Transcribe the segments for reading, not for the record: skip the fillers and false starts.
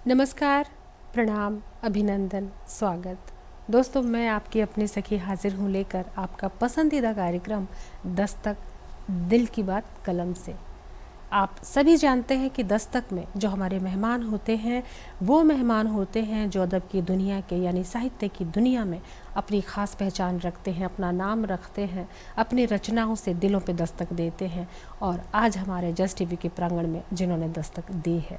नमस्कार, प्रणाम, अभिनंदन, स्वागत। दोस्तों, मैं आपकी अपनी सखी हाजिर हूँ लेकर आपका पसंदीदा कार्यक्रम दस्तक दिल की बात कलम से। आप सभी जानते हैं कि दस्तक में जो हमारे मेहमान होते हैं वो मेहमान होते हैं जो अदब की दुनिया के यानी साहित्य की दुनिया में अपनी ख़ास पहचान रखते हैं, अपना नाम रखते हैं, अपनी रचनाओं से दिलों पे दस्तक देते हैं। और आज हमारे जस्ट टीवी के प्रांगण में जिन्होंने दस्तक दी है,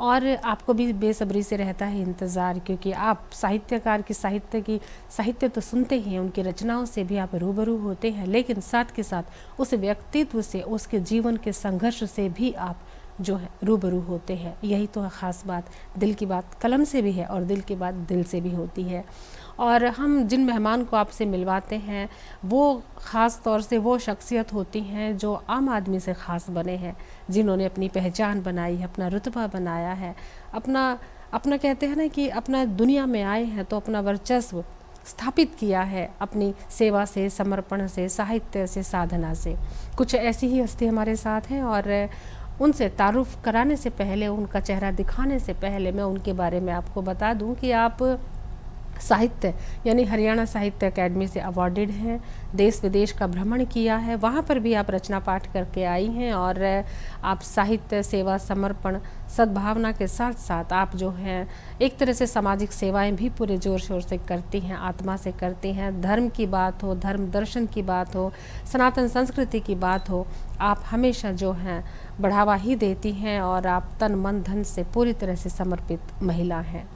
और आपको भी बेसब्री से रहता है इंतज़ार, क्योंकि आप साहित्यकार की साहित्य तो सुनते ही हैं, उनकी रचनाओं से भी आप रूबरू होते हैं, लेकिन साथ के साथ उस व्यक्तित्व से, उसके जीवन के संघर्ष से भी आप जो है रूबरू होते हैं। यही तो ख़ास बात दिल की बात कलम से भी है और दिल की बात दिल से भी होती है। और हम जिन मेहमान को आपसे मिलवाते हैं वो ख़ास तौर से वो शख्सियत होती हैं जो आम आदमी से ख़ास बने हैं, जिन्होंने अपनी पहचान बनाई है, अपना रुतबा बनाया है, अपना कहते हैं ना कि अपना दुनिया में आए हैं तो अपना वर्चस्व स्थापित किया है अपनी सेवा से, समर्पण से, साहित्य से, साधना से। कुछ ऐसी ही हस्ती हमारे साथ हैं और उनसे तारुफ कराने से पहले, उनका चेहरा दिखाने से पहले मैं उनके बारे में आपको बता दूं कि आप साहित्य यानी हरियाणा साहित्य अकेडमी से अवॉर्डेड हैं, देश विदेश का भ्रमण किया है, वहाँ पर भी आप रचना पाठ करके आई हैं और आप साहित्य, सेवा, समर्पण, सद्भावना के साथ साथ आप जो हैं एक तरह से सामाजिक सेवाएं भी पूरे ज़ोर शोर से करती हैं, आत्मा से करती हैं। धर्म की बात हो, धर्म दर्शन की बात हो, सनातन संस्कृति की बात हो, आप हमेशा जो हैं बढ़ावा ही देती हैं और आप तन मन धन से पूरी तरह से समर्पित महिला हैं।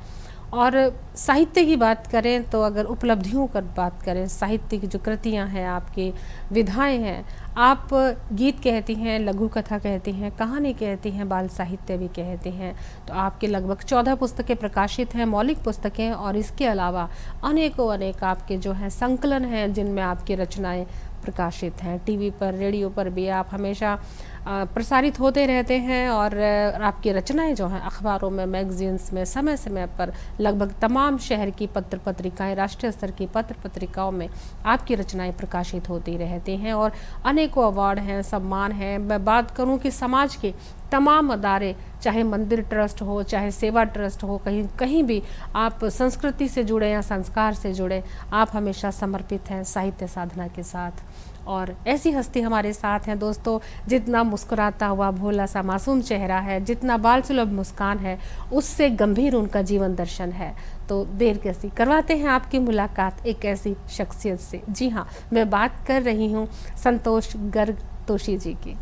और साहित्य की बात करें तो अगर उपलब्धियों की बात करें, साहित्य की जो कृतियां हैं, आपकी विधाएं हैं, आप गीत कहती हैं, लघु कथा कहती हैं, कहानी कहती हैं, बाल साहित्य भी कहती हैं। तो आपके लगभग 14 पुस्तकें प्रकाशित हैं, मौलिक पुस्तकें, और इसके अलावा अनेक आपके जो हैं संकलन हैं जिनमें आपकी रचनाएं प्रकाशित हैं। टीवी पर, रेडियो पर भी आप हमेशा प्रसारित होते रहते हैं और आपकी रचनाएं जो हैं अखबारों में, मैगजीन्स में समय समय पर लगभग तमाम शहर की पत्र पत्रिकाएं, राष्ट्रीय स्तर की पत्र पत्रिकाओं में आपकी रचनाएं प्रकाशित होती रहती हैं और अनेकों अवार्ड हैं, सम्मान हैं। मैं बात करूं कि समाज के तमाम अदारे, चाहे मंदिर ट्रस्ट हो, चाहे सेवा ट्रस्ट हो, कहीं भी आप संस्कृति से जुड़े या संस्कार से जुड़े, आप हमेशा समर्पित हैं साहित्य साधना के साथ। और ऐसी हस्ती हमारे साथ हैं दोस्तों, जितना मुस्कुराता हुआ भोला सा मासूम चेहरा है, जितना बाल सुलभ मुस्कान है, उससे गंभीर उनका जीवन दर्शन है। तो देर कैसी करवाते हैं आपकी मुलाकात एक ऐसी शख्सियत से। जी हाँ, मैं बात कर रही हूँ संतोष गर्ग तोशी जी की।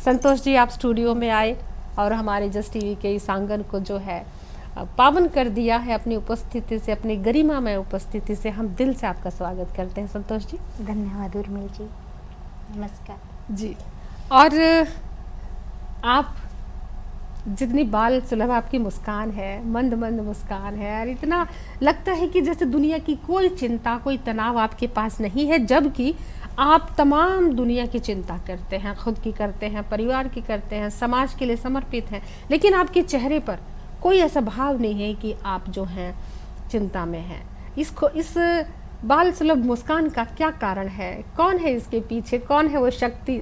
संतोष जी, आप स्टूडियो में आए और हमारे जस्ट टीवी के इस आंगन को जो है पावन कर दिया है अपनी उपस्थिति से, अपनी गरिमामय उपस्थिति से। हम दिल से आपका स्वागत करते हैं संतोष जी। धन्यवाद उर्मिल जी, नमस्कार जी। और आप जितनी बाल सुलभ आपकी मुस्कान है, मंद मंद मुस्कान है, और इतना लगता है कि जैसे दुनिया की कोई चिंता, कोई तनाव आपके पास नहीं है, जबकि आप तमाम दुनिया की चिंता करते हैं, खुद की करते हैं, परिवार की करते हैं, समाज के लिए समर्पित हैं, लेकिन आपके चेहरे पर कोई ऐसा भाव नहीं है कि आप जो हैं चिंता में हैं। इस बाल सुलभ मुस्कान का क्या कारण है? कौन है इसके पीछे? कौन है वो शक्ति?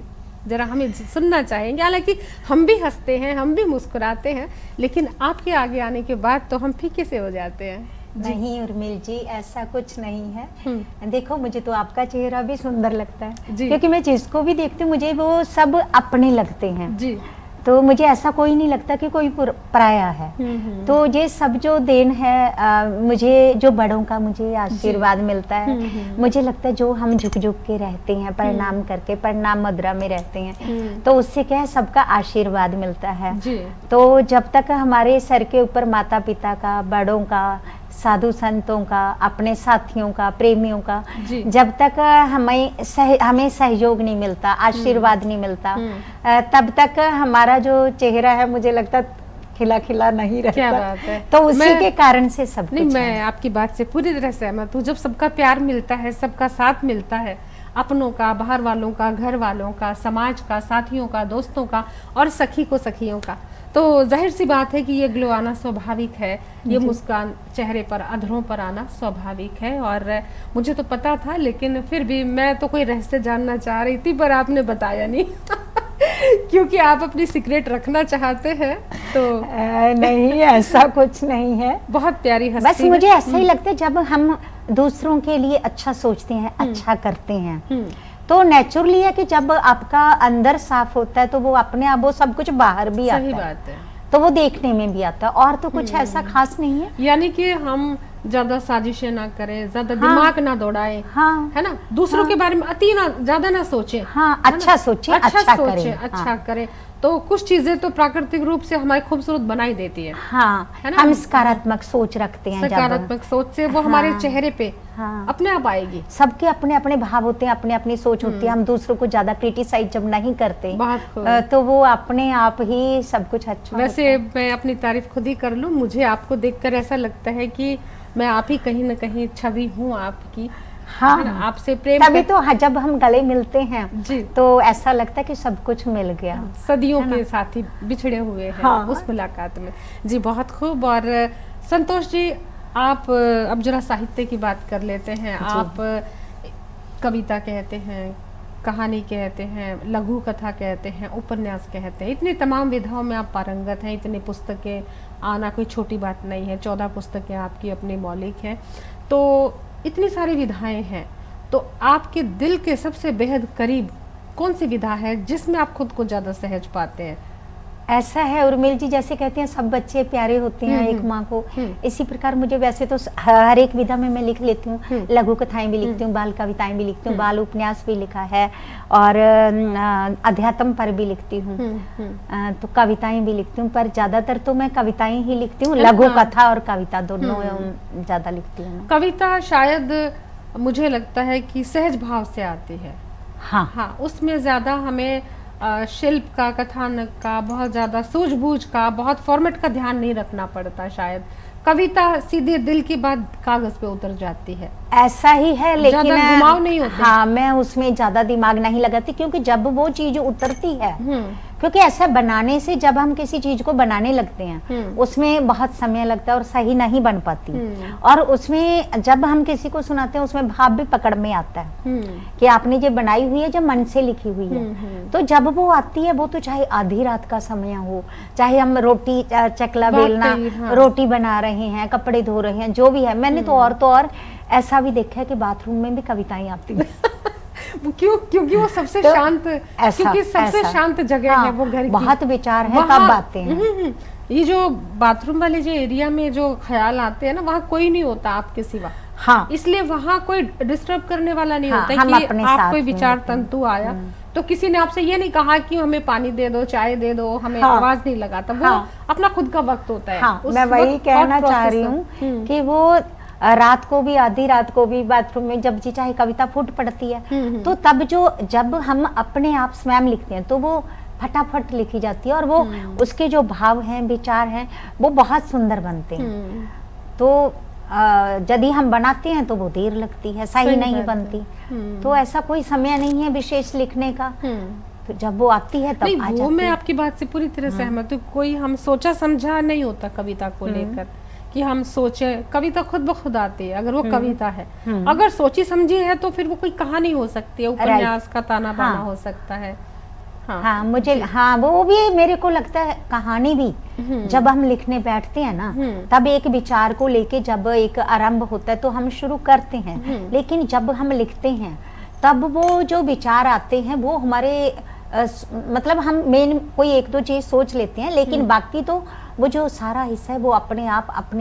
जरा हमें सुनना चाहेंगे। हालांकि हम भी हंसते हैं, हम भी मुस्कुराते हैं, लेकिन आपके आगे आने के बाद तो हम फीके से हो जाते हैं। नहीं उर्मिल जी, ऐसा कुछ नहीं है। देखो, मुझे तो आपका चेहरा भी सुंदर लगता है, क्योंकि मैं जिसको भी देखती हूँ मुझे वो सब अपने लगते हैं जी। तो मुझे ऐसा कोई नहीं लगता कि कोई पराया है। तो ये सब जो देन है, मुझे जो बड़ों का मुझे आशीर्वाद मिलता है, मुझे लगता है जो हम झुक झुक के रहते हैं, प्रणाम करके, प्रणाम मुद्रा में रहते हैं, तो उससे क्या है, सबका आशीर्वाद मिलता है जी। तो जब तक हमारे सर के ऊपर माता पिता का, बड़ों का, साधु संतों का, अपने साथियों का, प्रेमियों का, जब तक हमें सहयोग नहीं मिलता, आशीर्वाद नहीं मिलता, तब तक हमारा जो चेहरा है मुझे लगता खिला खिला नहीं रहता। क्या बात है। तो उसी के कारण से सब नहीं, कुछ मैं आपकी बात से पूरी तरह सहमत हूँ। जब सबका प्यार मिलता है, सबका साथ मिलता है, अपनों का, बाहर वालों का, घर वालों का, समाज का, साथियों का, दोस्तों का और सखी को सखियों का, तो जाहिर सी बात है कि ये ग्लो आना स्वाभाविक है, ये मुस्कान चेहरे पर, अधरों पर आना स्वाभाविक है। और मुझे तो पता था, लेकिन फिर भी मैं तो कोई रहस्य जानना चाह रही थी, पर आपने बताया नहीं क्योंकि आप अपनी सीक्रेट रखना चाहते हैं तो नहीं, ऐसा कुछ नहीं है। बहुत प्यारी हस्ती बस मुझे ऐसा ही लगता है जब हम दूसरों के लिए अच्छा सोचते हैं, अच्छा करते हैं, तो नेचुरली है कि जब आपका अंदर साफ होता है तो वो अपने आप वो सब कुछ बाहर भी आता है। सही बात है। तो वो देखने में भी आता है, और तो कुछ ऐसा खास नहीं है। यानी कि हम ज्यादा साजिशें ना करें, ज्यादा दिमाग ना दौड़ाएं, है ना, दूसरों के बारे में अति ना ज्यादा ना सोचें, अच्छा सोचें, अच्छा करें, अच्छा करें, तो कुछ चीजें तो प्राकृतिक रूप से हमारी खूबसूरत बनाई देती है। है ना, हम सकारात्मक सोच रखते हैं, सकारात्मक सोच से वो हमारे चेहरे पे अपने आप आएगी। सबके अपने अपने भाव होते हैं, अपने अपनी सोच होती है। हम दूसरों को ज्यादा क्रिटिसाइज जब नहीं करते तो वो अपने आप ही सब कुछ अच्छा। वैसे मैं अपनी तारीफ खुद ही कर लूं, मुझे आपको देखकर ऐसा लगता है कि मैं आप ही कहीं न कहीं छवि हूँ आपकी। आपसे प्रेम तभी तो जब हम गले मिलते हैं जी, तो ऐसा लगता है कि सब कुछ मिल गया, सदियों के साथी बिछड़े हुए हैं उस मुलाकात में। जी बहुत खूब। और संतोष जी, आप अब जरा साहित्य की बात कर लेते हैं। आप कविता कहते हैं, कहानी कहते हैं, लघु कथा कहते हैं, उपन्यास कहते हैं, इतनी तमाम विधाओं में आप पारंगत हैं। इतनी पुस्तकें आना कोई छोटी बात नहीं है। 14 पुस्तकें आपकी अपनी मौलिक हैं, तो इतनी सारी विधाएं हैं। तो आपके दिल के सबसे बेहद करीब कौन सी विधा है जिसमें आप खुद को ज़्यादा सहज पाते हैं? ऐसा है उर्मिल जी, जैसे कहते हैं सब बच्चे प्यारे होते हैं एक माँ को, इसी प्रकार मुझे वैसे तो हर एक विधा में मैं लिख लेती हूँ। लघु कथाएं भी लिखती हूँ, बाल कविताएं भी लिखती हूँ, बाल उपन्यास भी लिखा है, और अध्यात्म पर भी लिखती हूँ, तो कविताएं भी लिखती हूँ। पर ज्यादातर तो मैं कविताएं ही लिखती हूँ, लघु कथा और कविता दोनों ज्यादा लिखती हूँ। कविता शायद मुझे लगता है कि सहज भाव से आती है। हाँ, उसमें ज्यादा हमें शिल्प का, कथानक का, बहुत ज़्यादा सूझबूझ का, बहुत फॉर्मेट का ध्यान नहीं रखना पड़ता। शायद कविता सीधे दिल की बात कागज पे उतर जाती है। ऐसा ही है, लेकिन घुमाव नहीं होता। हाँ, मैं उसमें ज्यादा दिमाग नहीं लगाती, क्योंकि जब वो चीज उतरती है, क्योंकि ऐसा बनाने से जब हम किसी चीज को बनाने लगते हैं उसमें बहुत समय लगता है और सही नहीं बन पाती। और उसमें जब हम किसी को सुनाते हैं उसमें भाव भी पकड़ में आता है कि आपने जो बनाई हुई है, जो मन से लिखी हुई है, तो जब वो आती है, वो तो चाहे आधी रात का समय हो, चाहे हम रोटी चकला बेलना, रोटी बना रहे हैं, कपड़े धो रहे हैं, जो भी है। मैंने तो और ऐसा भी देखा है कि बाथरूम में भी कविताएं आती हैं। क्योंकि वो सबसे शांत, क्योंकि सबसे शांत जगह है वो घर की। बहुत विचार है तब आते हैं। ये जो बाथरूम वाले जो एरिया में जो ख्याल आते हैं ना, वहाँ कोई नहीं होता आपके सिवा। इसलिए वहाँ कोई डिस्टर्ब करने वाला नहीं होता कि आप कोई विचार तंतु आया तो किसी ने आपसे ये नहीं कहा कि हमें पानी दे दो, चाय दे दो, हमें आवाज नहीं लगाता। वो अपना खुद का वक्त होता है। मैं वही कहना चाह रही हूँ कि वो रात को भी, आधी रात को भी बाथरूम में जब जी चाहे कविता फूट पड़ती है, तो तब जब हम अपने आप स्वयं लिखते हैं तो वो फटाफट लिखी जाती है, और वो उसके जो भाव हैं, विचार हैं, वो बहुत सुंदर बनते हैं। तो यदि हम बनाते हैं तो वो देर लगती है, सही नहीं बनती। तो ऐसा कोई समय नहीं है विशेष लिखने का, तो जब वो आती है तब आ जाती है। मैं आपकी बात से पूरी तरह सहमत हूँ। कोई हम सोचा समझा नहीं होता कविता को लेकर कि हम सोचे। कविता खुद ब खुद आती है अगर वो कविता है। अगर सोची समझी है तो फिर वो कोई कहानी हो सकती है, उपन्यास का ताना बाना हो सकता है। मुझे वो भी मेरे को लगता है कहानी भी जब हम लिखने बैठते हैं ना, तब एक विचार को लेके जब एक आरंभ होता है तो हम शुरू करते हैं, लेकिन जब हम लिखते हैं तब वो जो विचार आते हैं वो हमारे मतलब हम मेन कोई एक दो चीज सोच लेते हैं, लेकिन बाकी तो वो जो सारा हिस्सा है वो अपने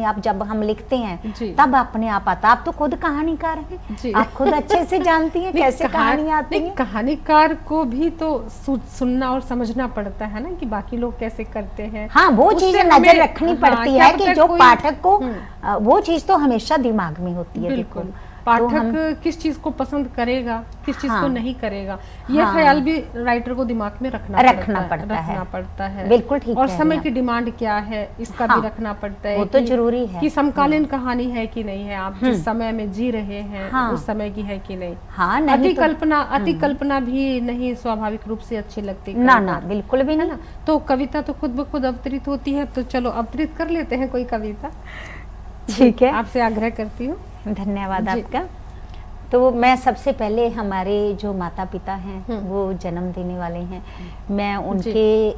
आप जब हम लिखते हैं तब अपने आप आता। आप तो खुद कहानीकार हैं, आप खुद अच्छे से जानती हैं कैसे कहानी आती है। कहानीकार को भी तो सुनना और समझना पड़ता है ना कि बाकी लोग कैसे करते हैं। वो चीजें नजर रखनी पड़ती है कि जो पाठक को वो चीज तो हमेशा दिमाग में होती है। बिल्कुल, पाठक किस चीज को पसंद करेगा, किस चीज को नहीं करेगा, ये ख्याल भी राइटर को दिमाग में रखना पड़ता है। बिल्कुल ठीक है। और समय की डिमांड क्या है इसका भी रखना पड़ता है। वो तो जरूरी है कि समकालीन कहानी है कि नहीं है, आप जिस समय में जी रहे हैं उस समय की है कि नहीं। अति कल्पना भी नहीं स्वाभाविक रूप से अच्छी लगती ना, बिल्कुल भी नहीं। तो कविता तो खुद ब खुद अवतरित होती है। तो चलो अवतरित कर लेते हैं कोई कविता। ठीक है, आपसे आग्रह करती हूँ। धन्यवाद आपका। तो मैं सबसे पहले हमारे जो माता पिता हैं वो जन्म देने वाले हैं, मैं उनके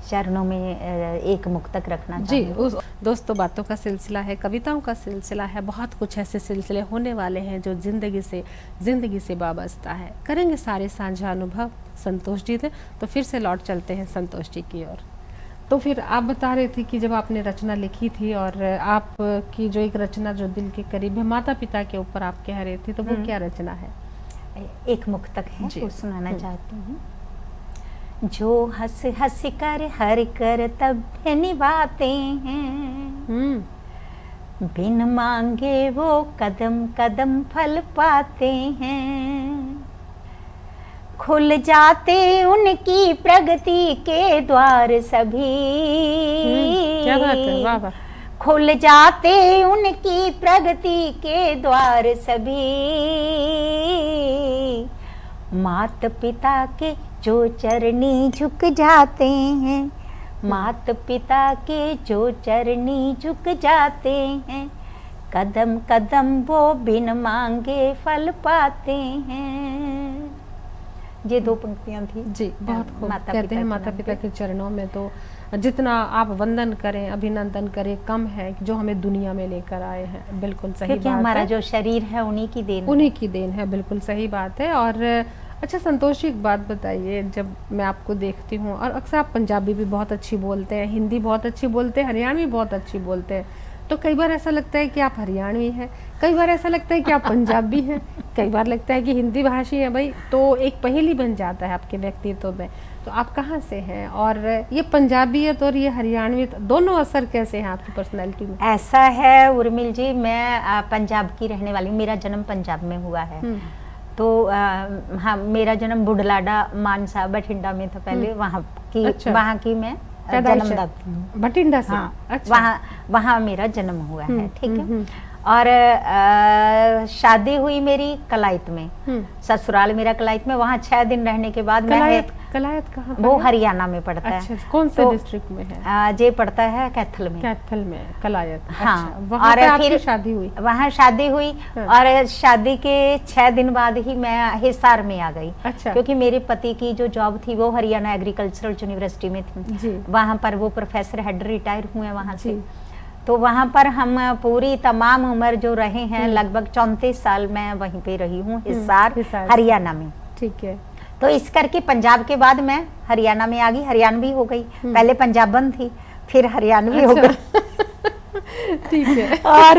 चरणों में एक मुक्तक रखना चाहूँगी। जी, दोस्तों बातों का सिलसिला है, कविताओं का सिलसिला है, बहुत कुछ ऐसे सिलसिले होने वाले हैं जो जिंदगी से वाबस्ता है। करेंगे सारे साझा अनुभव संतोष जी थे। तो फिर से लौट चलते हैं संतोष जी की ओर। तो फिर आप बता रहे थे कि जब आपने रचना लिखी थी और आपकी जो एक रचना जो दिल के करीब है, माता पिता के ऊपर आप कह रहे थे, तो वो क्या रचना है? एक मुक्तक है, वो सुनाना चाहती हूँ। जो हंस हंस कर हर कर्तव्य निभाते हैं, बिन मांगे वो कदम कदम फल पाते हैं। खुल जाते उनकी प्रगति के द्वार सभी, क्या बात है, वाह वाह। खुल जाते उनकी प्रगति के द्वार सभी, मात पिता के जो चरणी झुक जाते हैं, मात पिता के जो चरणी झुक जाते हैं, कदम कदम वो बिन मांगे फल पाते हैं। ये 2 पंक्तियां थी जी, बहुत खूब। कहते हैं माता पिता के चरणों में तो जितना आप वंदन करें, अभिनंदन करें, कम है जो हमें दुनिया में लेकर आए हैं। बिल्कुल सही बात है, हमारा जो शरीर है उन्हीं की देन है। बिल्कुल सही बात है। और अच्छा संतोष जी, एक बात बताइए, जब मैं आपको देखती हूँ और अक्सर आप पंजाबी भी बहुत अच्छी बोलते हैं, हिंदी बहुत अच्छी बोलते हैं, हरियाणवी बहुत अच्छी बोलते हैं, तो कई बार ऐसा लगता है कि आप हरियाणवी हैं, कई बार ऐसा लगता है कि आप पंजाबी हैं, कई बार लगता है कि हिंदी भाषी हैं। भाई, तो एक पहेली बन जाता है आपके व्यक्तित्व में। तो आप कहाँ से हैं, और ये पंजाबियत और ये हरियाणवी दोनों असर कैसे हैं आपकी पर्सनैलिटी में? ऐसा है उर्मिल जी, मैं पंजाब की रहने वाली हूँ, मेरा जन्म पंजाब में हुआ है। तो हाँ, मेरा जन्म बुढलाडा मानसा बठिंडा में था पहले, वहाँ की मैं जन्मदात्री हूँ, बठिंडा से। हाँ, अच्छा। वहाँ मेरा जन्म हुआ है, ठीक है। और शादी हुई मेरी कलायत में, ससुराल मेरा कलायत में। वहाँ 6 दिन रहने के बाद कलायत कहाँ? वो हरियाणा में पड़ता है। कौन से डिस्ट्रिक्ट में है? जे पड़ता है कैथल में कलायत। हाँ, वहाँ और फिर शादी हुई? वहाँ शादी हुई। हाँ। और शादी के 6 दिन बाद ही मैं हिसार में आ गई। अच्छा। क्योंकि मेरे पति की जो जॉब थी वो हरियाणा एग्रीकल्चरल यूनिवर्सिटी में थी। वहाँ पर वो प्रोफेसर हेड रिटायर हुए वहाँ से। तो वहाँ पर हम पूरी तमाम उम्र जो रहे हैं, लगभग 34 साल मैं वहीं पे रही हूँ, हिसार हरियाणा में। ठीक है। तो इस करके पंजाब के बाद मैं हरियाणा में आ गई, हरियाणवी हो गई। पहले पंजाबन थी, फिर हरियाणवी हो गई। ठीक है। और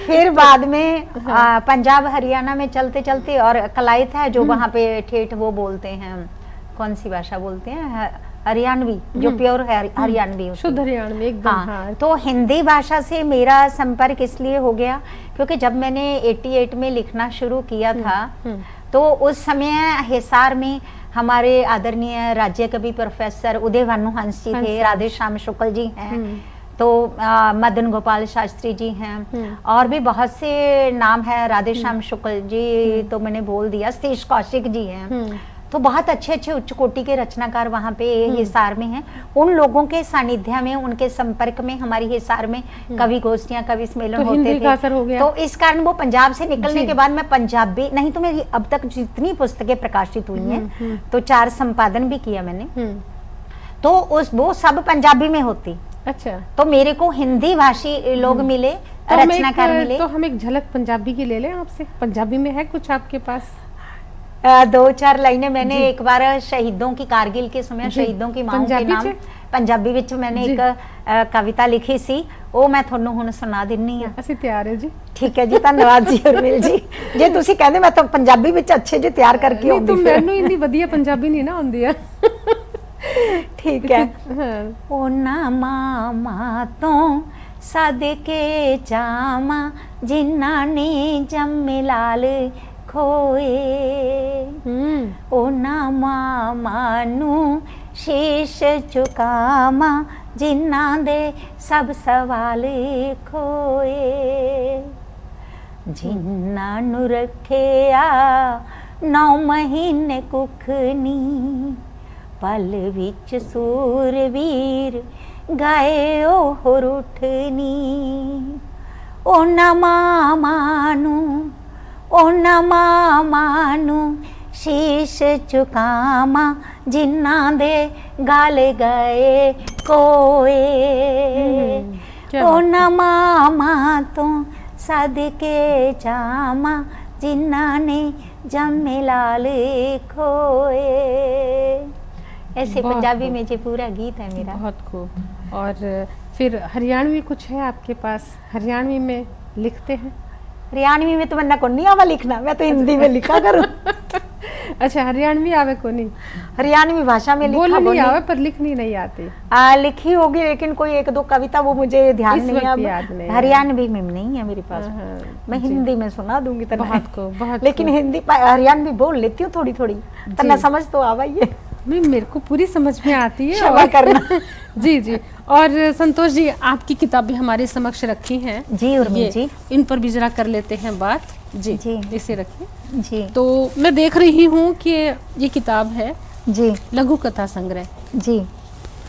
फिर बाद में पंजाब हरियाणा में चलते चलते, और कलायत है जो वहाँ पे ठेठ वो बोलते हैं, कौन सी भाषा बोलते हैं, हरियाणवी, जो प्योर हरियाणवी, शुद्ध हरियाणवी एकदम। हाँ। तो हिंदी भाषा से मेरा संपर्क इसलिए हो गया क्योंकि जब मैंने 88 में लिखना शुरू किया था, तो उस समय हिसार में हमारे आदरणीय राज्य कवि प्रोफेसर उदय भानुहंस जी थे, राधे श्याम शुक्ल जी हैं, तो मदन गोपाल शास्त्री जी हैं, और भी बहुत से नाम है। राधे श्याम शुक्ल जी तो मैंने बोल दिया, सतीश कौशिक जी हैं। तो बहुत अच्छे अच्छे उच्च कोटि के रचनाकार वहाँ पे हिसार में हैं। उन लोगों के सानिध्य में, उनके संपर्क में हमारी हिसार में कवि गोष्ठियां, कवि सम्मेलन होते थे। असर हो गया। तो इस कारण वो पंजाब से निकलने के बाद मैं पंजाबी, नहीं तो मेरी अब तक जितनी पुस्तकें प्रकाशित हुई हैं, तो 4 संपादन भी किया मैंने, तो वो सब पंजाबी में होती। अच्छा। तो मेरे को हिंदी भाषी लोग मिले, रचनाकार मिले। तो हम एक झलक पंजाबी की ले लें आपसे? पंजाबी में है कुछ आपके पास? 2-4 लाइनें मैंने एक बार शहीदों की, कारगिल के समय शहीदों की मां के नाम पंजाबी विच मैंने एक कविता लिखी सी, वो मैं ਤੁਹਾਨੂੰ ਹੁਣ ਸੁਣਾ ਦਿੰਨੀ ਆ। ਅਸੀਂ ਤਿਆਰ ਹੈ ਜੀ। ठीक है जी, धन्यवाद जी उर्मिल जी। ਜੇ ਤੁਸੀਂ ਕਹਿੰਦੇ ਮੈਂ ਤਾਂ ਪੰਜਾਬੀ ਵਿੱਚ ਅੱਛੇ ਜੇ ਤਿਆਰ ਕਰਕੇ ਆਉਂਦੀ। ਨਹੀਂ, ਮੈਨੂੰ ਇੰਨੀ ਵਧੀਆ ਪੰਜਾਬੀ ਨਹੀਂ ਨਾ ਆਉਂਦੀ ਆ। ਠੀਕ ਹੈ। ਉਹਨਾਂ ਮਾਮਾ ਤੋਂ ਸਦਕੇ ਜਾਵਾਂ ਜਿਨ੍ਹਾਂ ਨੇ ਜੰਮੇ ਲਾਲ खोए, ओना मामा नू शीश झुकावा जिन्ना दे सब सवाल खोए, जिन्ना नू रखिया 9 महीने कुखनी, पल विच सूरवीर गाए ओह उठनी, ओना मामा नू ओ नमा मानू शीश चुकामा जिन्ना दे गाल गए कोए। ओ नमा तो सदके जामा जिन्ना ने जम्मे लाल खोए। ऐसे पंजाबी में जो पूरा गीत है मेरा। बहुत खूब। और फिर हरियाणवी कुछ है आपके पास? हरियाणवी में लिखते हैं? हरियाणवी में तो मैं को नहीं आवा लिखना, मैं तो हिंदी में लिखा करूं। अच्छा, हरियाणवी आवे को नहीं? हरियाणवी भाषा में लिखा बोलनी आवे पर लिखनी नहीं आती। लिखी होगी लेकिन कोई एक दो कविता वो मुझे ध्यान नहीं है। हरियाणवी में नहीं है मेरे पास। मैं हिंदी में सुना दूंगी तना। बहुत लेकिन हिंदी हरियाणवी बोल लेती हूँ थोड़ी थोड़ी, तना समझ तो आवा ही है। मेरे को पूरी समझ में आती है। क्षमा करना। जी जी। और संतोष जी, आपकी किताबें हमारे समक्ष रखी हैं जी उर्मिल जी, इन पर भी जरा कर लेते हैं बात। जी जी, इसे रखिए जी। तो मैं देख रही हूँ कि ये किताब है जी लघु कथा संग्रह। जी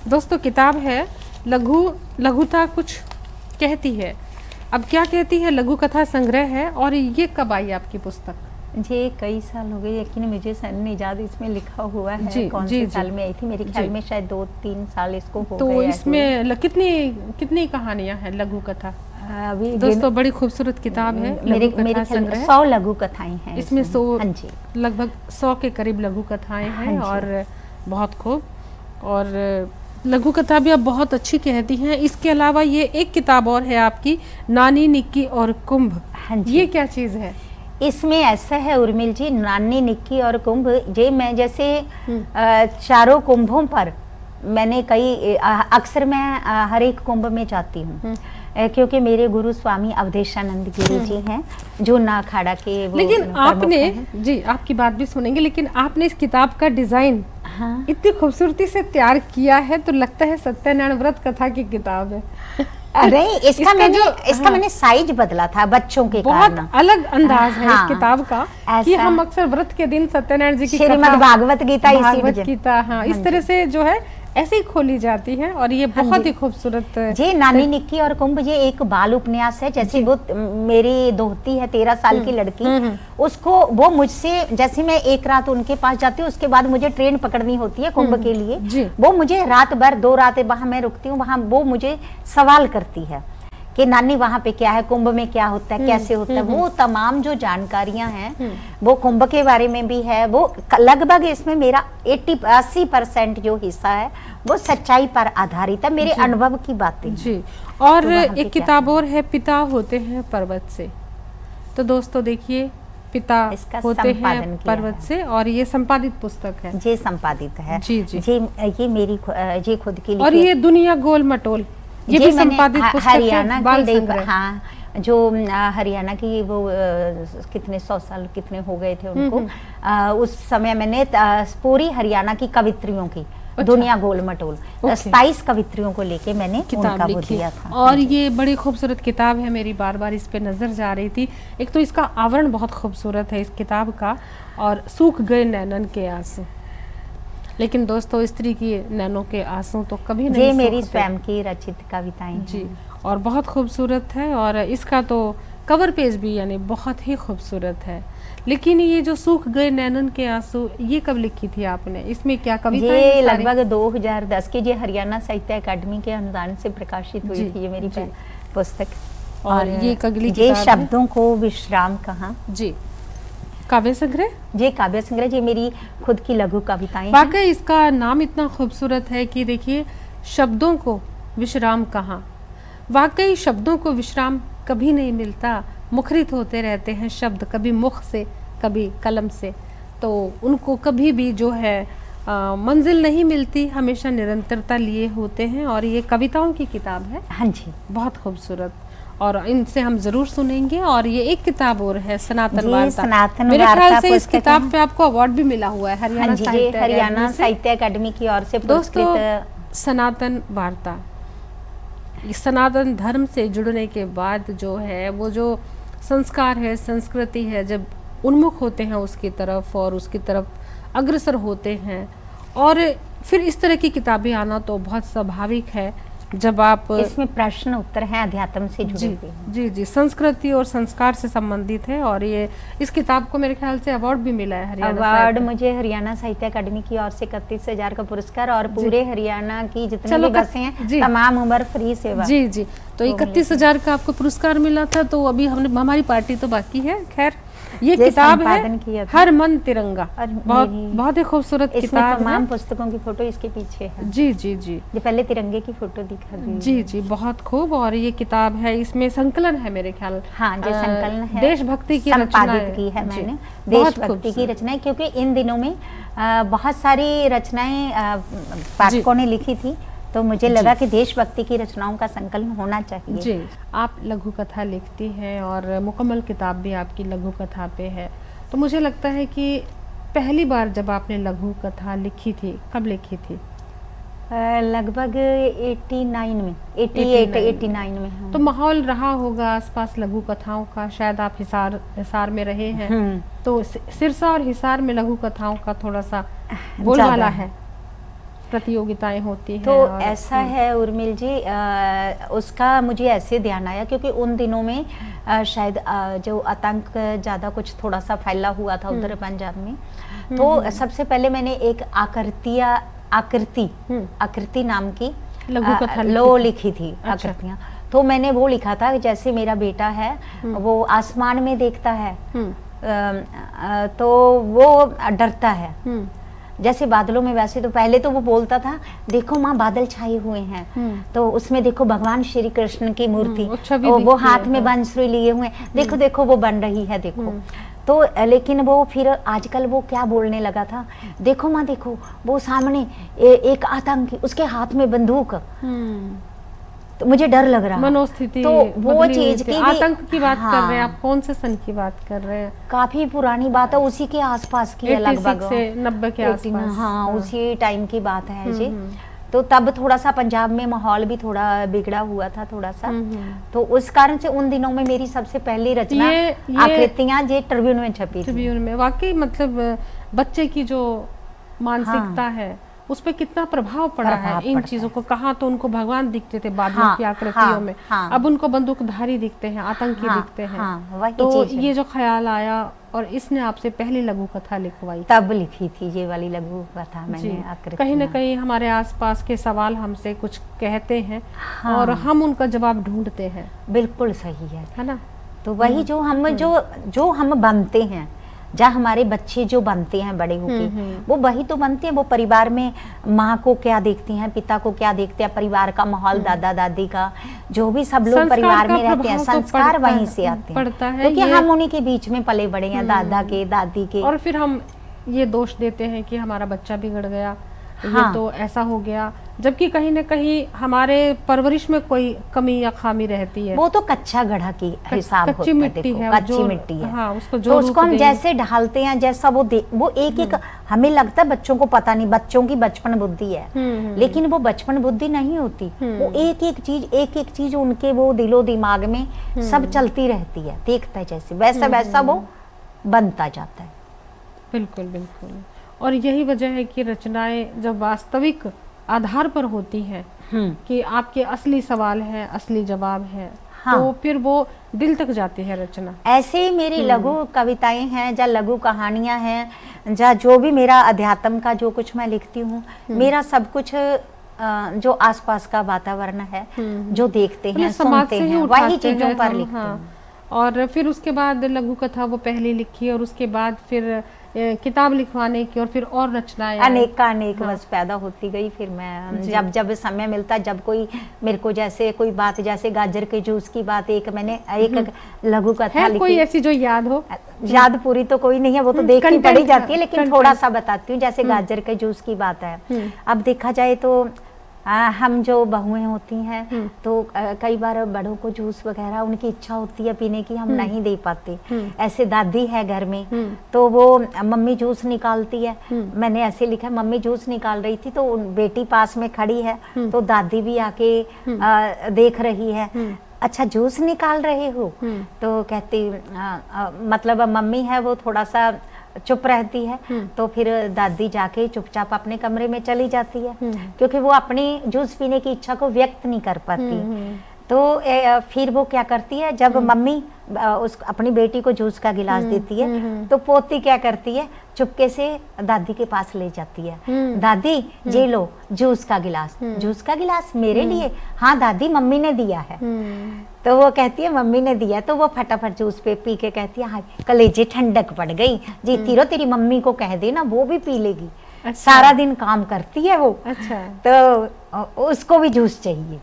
दोस्तों, किताब है लघुता कुछ कहती है। अब क्या कहती है? लघु कथा संग्रह है। और ये कब आई आपकी पुस्तक? जी कई साल हो गए, लेकिन मुझे नहीं याद इसमें लिखा हुआ है जी, कौन से साल में आई थी। मेरे ख्याल में शायद 2-3 साल इसको हो गए। तो इसमें कितनी कहानियां हैं लघु कथा? अभी दोस्तों, बड़ी खूबसूरत किताब है। मेरे 100 लघु कथाएं हैं इसमें। 100 लगभग 100 के करीब लघु कथाएं हैं। और बहुत खूब। और लघु कथा भी आप बहुत अच्छी कहती हैं। इसके अलावा ये एक किताब और है आपकी, नानी निक्की और कुंभ। ये क्या चीज़ है? इसमें ऐसा है उर्मिल जी, नानी निक्की और कुंभ, जे मैं जैसे चारों कुंभों पर मैंने कई अक्सर मैं हर एक कुंभ में जाती हूँ, क्योंकि मेरे गुरु स्वामी अवधेशानंद गिरी जी हैं जो ना अखाड़ा के वो। लेकिन आपने जी, आपकी बात भी सुनेंगे, लेकिन आपने इस किताब का डिजाइन इतनी खूबसूरती से तैयार किया है तो लगता है सत्यनारायण व्रत कथा की किताब है। अरे इसका मैंने साइज बदला था बच्चों के कारण। बहुत अलग अंदाज है इस किताब का कि हम अक्सर व्रत के दिन सत्यनारायण जी की श्रीमद् भागवत गीता इस तरह से जो है ऐसे ही खोली जाती है। और ये बहुत ही खूबसूरत जी। नानी निक्की और कुंभ ये एक बाल उपन्यास है। जैसे वो मेरी दोहती है 13 साल की लड़की, उसको वो मुझसे, जैसे मैं एक रात उनके पास जाती हूँ, उसके बाद मुझे ट्रेन पकड़नी होती है कुंभ के लिए। वो मुझे रात भर 2 रातें वहां मैं रुकती हूँ, वहां वो मुझे सवाल करती है कि नानी वहाँ पे क्या है, कुंभ में क्या होता है, कैसे होता है। वो तमाम जो जानकारियां हैं वो कुंभ के बारे में भी है। वो लगभग इसमें मेरा 80% जो हिस्सा है वो सच्चाई पर आधारित है, मेरे अनुभव की बातें जी। और तो एक किताब और है, पिता होते हैं पर्वत से। तो दोस्तों देखिए, पिता होते हैं पर्वत से, और ये संपादित पुस्तक है। जी संपादित है। जी जी। ये मेरी जी खुद की। और ये दुनिया गोल मटोल, ये भी संपादित पुस्तक है। हरियाणा की, हाँ, जो हरियाणा की वो कितने 100 साल कितने हो गए थे उनको। उस समय मैंने पूरी हरियाणा की कवित्रियों की दुनिया गोल मटोल 27 कवित्रियों को लेके मैंने किताब लिखी था। और ये बड़ी खूबसूरत किताब है, मेरी बार बार इस पे नजर जा रही थी। एक तो इसका आवरण बहुत खूबसूरत है इस किताब का, और सूख गए नैनन के आंसू। लेकिन दोस्तों, स्त्री की नैनों के आंसू तो कभी नहीं ये मेरी स्वयं की रचित कविताएं जी, और बहुत खूबसूरत है। और इसका तो कवर पेज भी यानी बहुत ही खूबसूरत है। लेकिन ये जो सूख गए नैनन के आंसू, ये कब लिखी थी आपने? इसमें क्या कविता? ये लगभग 2010 के ये हरियाणा साहित्य अकादमी के अनुदान से प्रकाशित हुई थी ये मेरी पुस्तक। और ये अगली ये शब्दों को विश्राम कहाँ जी, काव्य संग्रह। जी काव्य संग्रह, जी मेरी खुद की लघु कविताएं। वाकई इसका नाम इतना खूबसूरत है कि देखिए, शब्दों को विश्राम कहाँ। वाकई शब्दों को विश्राम कभी नहीं मिलता, मुखरित होते रहते हैं शब्द, कभी मुख से कभी कलम से, तो उनको कभी भी जो है मंजिल नहीं मिलती, हमेशा निरंतरता लिए होते हैं। और ये कविताओं की किताब है। हाँ जी, बहुत खूबसूरत, और इनसे हम जरूर सुनेंगे। और ये एक किताब और है, सनातन वार्ता। मेरे ख्याल से इस किताब पे आपको अवार्ड भी मिला हुआ है हरियाणा साहित्य अकादमी की ओर से। दोस्तों, सनातन वार्ता, सनातन धर्म से जुड़ने के बाद जो है वो जो संस्कार है, संस्कृति है, जब उन्मुख होते हैं उसकी तरफ और उसकी तरफ अग्रसर होते हैं, और फिर इस तरह की किताबें आना तो बहुत स्वाभाविक है। जब आप इसमें प्रश्न उत्तर हैं अध्यात्म से जुड़े हुए। जी जी, संस्कृति और संस्कार से संबंधित है। और ये इस किताब को मेरे ख्याल से अवार्ड भी मिला है हरियाणा अवार्ड मुझे हरियाणा साहित्य अकादमी की ओर से 31,000 का पुरस्कार और पूरे हरियाणा की जितनी भी बसें हैं तमाम उम्र फ्री सेवा। जी जी, तो 31,000 का आपको पुरस्कार मिला था। तो अभी हमारी पार्टी तो बाकी है। खैर, ये किताब है हर मन तिरंगा, बहुत ही खूबसूरत किताब। तमाम पुस्तकों की फोटो इसके पीछे है। जी जी जी, ये पहले तिरंगे की फोटो दिखा दी। जी जी, बहुत खूब। और ये किताब है, इसमें संकलन है मेरे ख्याल। हाँ, जो संकलन है देशभक्ति की संपादित की है मैंने, देशभक्ति की रचनाएं, क्योंकि इन दिनों में बहुत सारी रचनाएं पाठकों ने लिखी थी, तो मुझे लगा कि देशभक्ति की रचनाओं का संकलन होना चाहिए। जी, आप लघु कथा लिखती हैं और मुकम्मल किताब भी आपकी लघु कथा पे है। तो मुझे लगता है कि पहली बार जब आपने लघु कथा लिखी थी, कब लिखी थी? लगभग 89 में। तो माहौल रहा होगा आसपास लघु कथाओं का, शायद आप हिसार में रहे हैं, तो सिरसा और हिसार में लघु कथाओं का थोड़ा सा बोलबाला है, प्रतियोगिताएं होती हैं। तो ऐसा है उर्मिल जी, उसका मुझे ऐसे ध्यान आया क्योंकि उन दिनों में शायद जो आतंक ज़्यादा कुछ थोड़ा सा फैला हुआ था उधर पंजाब में। तो सबसे पहले मैंने एक आकृति नाम की लघु कथा लिखी थी। आकृतियाँ, तो मैंने वो लिखा था जैसे मेरा बेटा है वो आसमान में देखता है तो वो डरता है जैसे बादलों में, वैसे तो पहले तो वो बोलता था देखो माँ बादल छाए हुए हैं, तो उसमें देखो भगवान श्री कृष्ण की मूर्ति, वो हाथ में बांसुरी लिए हुए, देखो देखो वो बन रही है देखो। तो लेकिन वो फिर आजकल वो क्या बोलने लगा था, देखो माँ देखो वो सामने एक आतंकी, उसके हाथ में बंदूक, तो मुझे डर लग रहा। मनोस्थिति तो वो चीज की आतंक की बात कर रहे हैं आप? कौन से सन की बात कर रहे हैं? काफी पुरानी बात है, उसी के आसपास की है, लगभग 90 के आसपास। हाँ, उसी टाइम की बात है जी। तो तब थोड़ा सा पंजाब में माहौल भी थोड़ा बिगड़ा हुआ था थोड़ा सा, तो उस कारण से उन दिनों में मेरी सबसे पहली रचना आकृतियां जे ट्रिब्यून में छपी। ट्रिब्यून में वाकई मतलब बच्चे की जो मानसिकता है उस पर कितना प्रभाव पड़ा है इन चीजों को। कहा तो उनको भगवान दिखते थे बादलों की आकृतियों में, अब उनको बंदूकधारी दिखते हैं, आतंकी दिखते हैं। तो ये जो ख्याल आया और इसने आपसे पहली लघु कथा लिखवाई, तब लिखी थी ये वाली लघु कथा मैंने। कहीं ना कहीं हमारे आसपास के सवाल हमसे कुछ कहते हैं और हम उनका जवाब ढूंढते हैं। बिल्कुल सही है ना? तो वही जो हम बनते हैं, जहाँ हमारे बच्चे जो बनते हैं बड़े होके, वो वही तो बनते हैं। वो परिवार में माँ को क्या देखती हैं, पिता को क्या देखते हैं, परिवार का माहौल, दादा दादी का, जो भी सब लोग परिवार में रहते हैं, संस्कार वहीं से आते हैं, क्योंकि हम उन्हीं के बीच में पले बड़े हैं, दादा के दादी के। और फिर हम ये दोष देते हैं कि हमारा बच्चा बिगड़ गया, ये तो ऐसा हो गया, जबकि कहीं न कहीं हमारे परवरिश में कोई कमी या खामी रहती है। वो तो कच्चा गढ़ा की हिसाब होता है, कच्ची मिट्टी है, कच्ची मिट्टी है। हाँ, तो उसको हम जैसे ढालते हैं, जैसा वो एक हमें लगता है बच्चों को पता नहीं, बच्चों की बचपन बुद्धि है, लेकिन वो बचपन बुद्धि नहीं होती। वो एक एक चीज उनके वो दिलो दिमाग में सब चलती रहती है, देखता है जैसे वैसा वैसा वो बनता जाता है। बिल्कुल बिल्कुल। और यही वजह है कि रचनाएं जब वास्तविक आधार पर होती हैं कि आपके असली सवाल है, असली जवाब है, तो फिर वो दिल तक जाती है रचना। ऐसे ही मेरी लघु कविताएं हैं, या लघु कहानियां हैं, या जो भी मेरा अध्यात्म का जो कुछ मैं लिखती हूँ, मेरा सब कुछ जो आसपास का वातावरण है, जो देखते हैं सुनते हैं, वही चीजों पर लिखते हैं। और फिर उसके बाद लघु कथा वो पहली लिखी और उसके बाद फिर किताब लिखवाने की और फिर और रचनाएं अनेक बस पैदा होती गई। फिर मैं जब समय मिलता, जब कोई मेरे को जैसे कोई बात, जैसे गाजर के जूस की बात, मैंने एक लघु कथा लिखी। कोई ऐसी जो याद हो? याद पूरी तो कोई नहीं है, वो तो देखनी पड़ी जाती है, लेकिन थोड़ा सा बताती हूँ। जैसे गाजर के जूस की बात है, अब देखा जाए तो हम जो बहुएं होती हैं तो कई बार बड़ों को जूस वगैरह उनकी इच्छा होती है पीने की, हम नहीं दे पाते। ऐसे दादी है घर में, तो वो मम्मी जूस निकालती है। मैंने ऐसे लिखा, मम्मी जूस निकाल रही थी तो बेटी पास में खड़ी है, तो दादी भी आके देख रही है, अच्छा जूस निकाल रहे हो? तो कहती मतलब मम्मी है वो थोड़ा सा चुप रहती है, तो फिर दादी जाके चुपचाप अपने कमरे में चली जाती है, क्योंकि वो अपनी जूस पीने की इच्छा को व्यक्त नहीं कर पाती। तो फिर वो क्या करती है, जब मम्मी उस अपनी बेटी को जूस का गिलास देती है, तो पोती क्या करती है, चुपके से दादी के पास ले जाती है। दादी ये लो जूस का गिलास। जूस का गिलास मेरे लिए? हाँ दादी, मम्मी ने दिया है। तो वो कहती है मम्मी ने दिया, तो वो फटाफट जूस पे पी के कहती है हाँ कलेजे ठंडक पड़ गई जी, तीरो तेरी मम्मी को कह देना वो भी पी लेगी। अच्छा। सारा दिन काम करती है वो। अच्छा। तो उसको भी जूस चाहिए।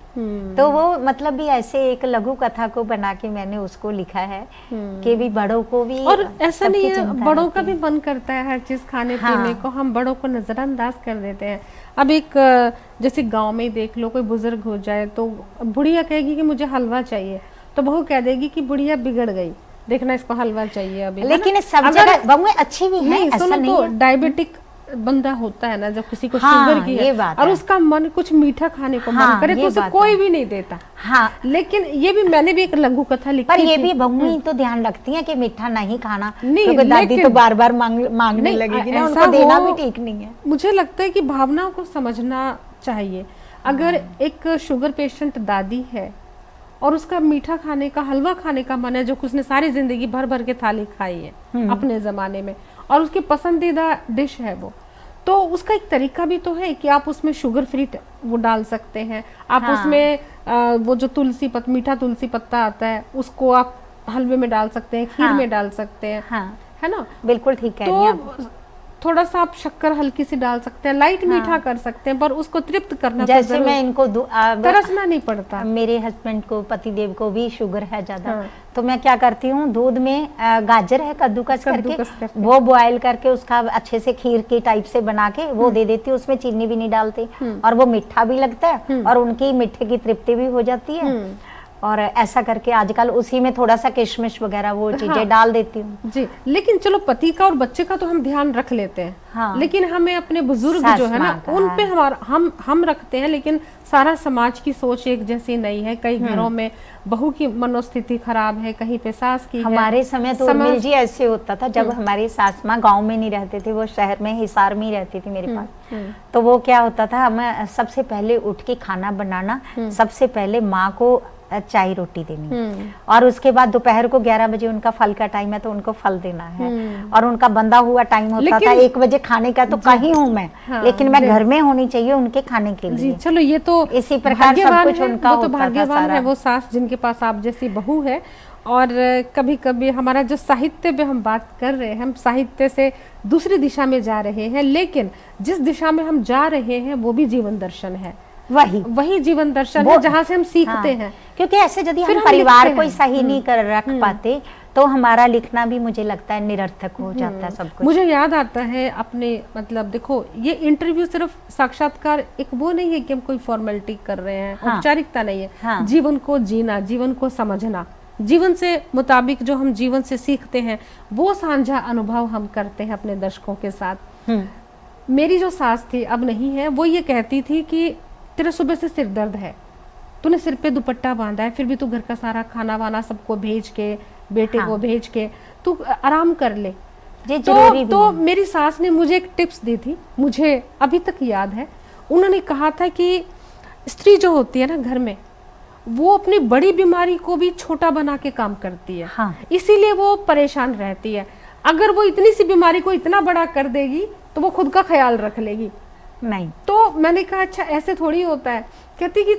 तो वो मतलब भी ऐसे एक लघु कथा को बना के मैंने उसको लिखा है कि भी बड़ों को भी, और ऐसा नहीं है, बड़ों का भी मन करता है हर चीज खाने पीने को, हम बड़ों को नजरअंदाज कर देते हैं। अब एक जैसे गांव में देख लो, कोई बुजुर्ग हो जाए तो बुढ़िया कहेगी कि मुझे हलवा चाहिए, तो बहू कह देगी कि बुढ़िया बिगड़ गई, देखना इसको हलवा चाहिए अभी। लेकिन सब जगह बहुएं अच्छी भी हैं, ऐसा नहीं है। डायबिटिक बंदा होता है ना, जब किसी को शुगर की है और उसका मन कुछ मीठा खाने को मन करे, तो उसे कोई भी नहीं देता। हाँ, लेकिन ये भी मैंने भी एक लघु कथा लिखी, पर ये भी बहुएं तो ध्यान रखती हैं कि मीठा नहीं खाना, क्योंकि दादी तो बार बार मांगने लगेगी ना, उनको देना भी ठीक नहीं है। मुझे लगता है कि भावनाओं को समझना चाहिए। अगर एक शुगर पेशेंट दादी है और उसका मीठा खाने का, हलवा खाने का मन है, जो उसने सारी जिंदगी भर भर के थाली खाई है अपने जमाने में, और उसकी पसंदीदा डिश है वो, तो उसका एक तरीका भी तो है कि आप उसमें शुगर फ्री वो डाल सकते हैं। आप उसमें वो जो मीठा तुलसी पत्ता आता है, उसको आप हलवे में डाल सकते हैं, खीर में डाल सकते हैं, है ना? बिल्कुल ठीक कह रही हैं आप। थोड़ा-सा आप शक्कर हल्की सी डाल सकते हैं, लाइट मीठा कर सकते हैं, पर उसको तृप्त करना, जैसे मैं इनको तरसना नहीं पड़ता। मेरे हस्बैंड को, पतिदेव को भी शुगर है ज्यादा, तो मैं क्या करती हूँ, दूध में गाजर है कद्दूकस करके वो बॉयल करके उसका अच्छे से खीर के टाइप से बना के वो दे देती हूँ, उसमें चीनी भी नहीं डालती, और वो मीठा भी लगता है और उनकी मीठे की तृप्ति भी हो जाती है। और ऐसा करके आजकल उसी में थोड़ा सा किशमिश वगैरह वो चीजें डाल देती हूँ जी। लेकिन चलो पति का और बच्चे का तो हम ध्यान रख लेते हैं, लेकिन हमें अपने बुजुर्ग जो है ना, उन पे हमारा हम रखते हैं, लेकिन सारा समाज की सोच एक जैसी नहीं है। कई घरों में बहू की मनोस्थिति खराब है, कहीं पे सास की। हमारे समय तो उर्मिल जी ऐसे होता था, जब हमारी सास माँ गाँव में नहीं रहते थे, वो शहर में हिसार में ही रहती थी मेरे पास, तो वो क्या होता था, हमें सबसे पहले उठ के खाना बनाना, सबसे पहले माँ को चाय रोटी देनी, और उसके बाद दोपहर को 11 बजे उनका फल का टाइम है तो उनको फल देना है, और उनका बंधा हुआ टाइम होता था 1 बजे खाने का, तो कहीं हूँ मैं, लेकिन मैं घर में होनी चाहिए उनके खाने के लिए। चलो ये तो इसी प्रकार सब कुछ उनका होता था। भाग्यवान है वो सास जिनके पास आप जैसी बहू है। और कभी कभी हमारा जो साहित्य पे हम बात कर रहे हैं, हम साहित्य से दूसरी दिशा में जा रहे हैं, लेकिन जिस दिशा में हम जा रहे हैं वो भी जीवन दर्शन है, वही जीवन दर्शन है जहाँ से हम सीखते हैं। क्योंकि ऐसे यदि हम परिवार को सही नहीं कर रख पाते तो हमारा लिखना भी मुझे लगता है निरर्थक हो जाता है सब कुछ। मुझे याद आता है अपने, मतलब देखो ये इंटरव्यू सिर्फ साक्षात्कार एक वो नहीं है कि हम कोई फॉर्मेलिटी कर रहे हैं, औपचारिकता नहीं है। जीवन को जीना, जीवन को समझना, जीवन से मुताबिक जो हम जीवन से सीखते हैं वो साझा अनुभव हम करते हैं अपने दर्शकों के साथ। मेरी जो सास थी, अब नहीं है, वो ये कहती थी कि तेरा सुबह से सिर दर्द है, तूने सिर पे दुपट्टा बांधा है, फिर भी तू घर का सारा खाना वाना सबको भेज के, बेटे को भेज के तू आराम कर ले। तो मेरी सास ने मुझे एक टिप्स दी थी, मुझे अभी तक याद है। उन्होंने कहा था कि स्त्री जो होती है ना घर में, वो अपनी बड़ी बीमारी को भी छोटा बना के काम करती है, इसीलिए वो परेशान रहती है। अगर वो इतनी सी बीमारी को इतना बड़ा कर देगी तो वो खुद का ख्याल रख लेगी नहीं। तो मैंने कहा अच्छा ऐसे थोड़ी होता है। कहती कि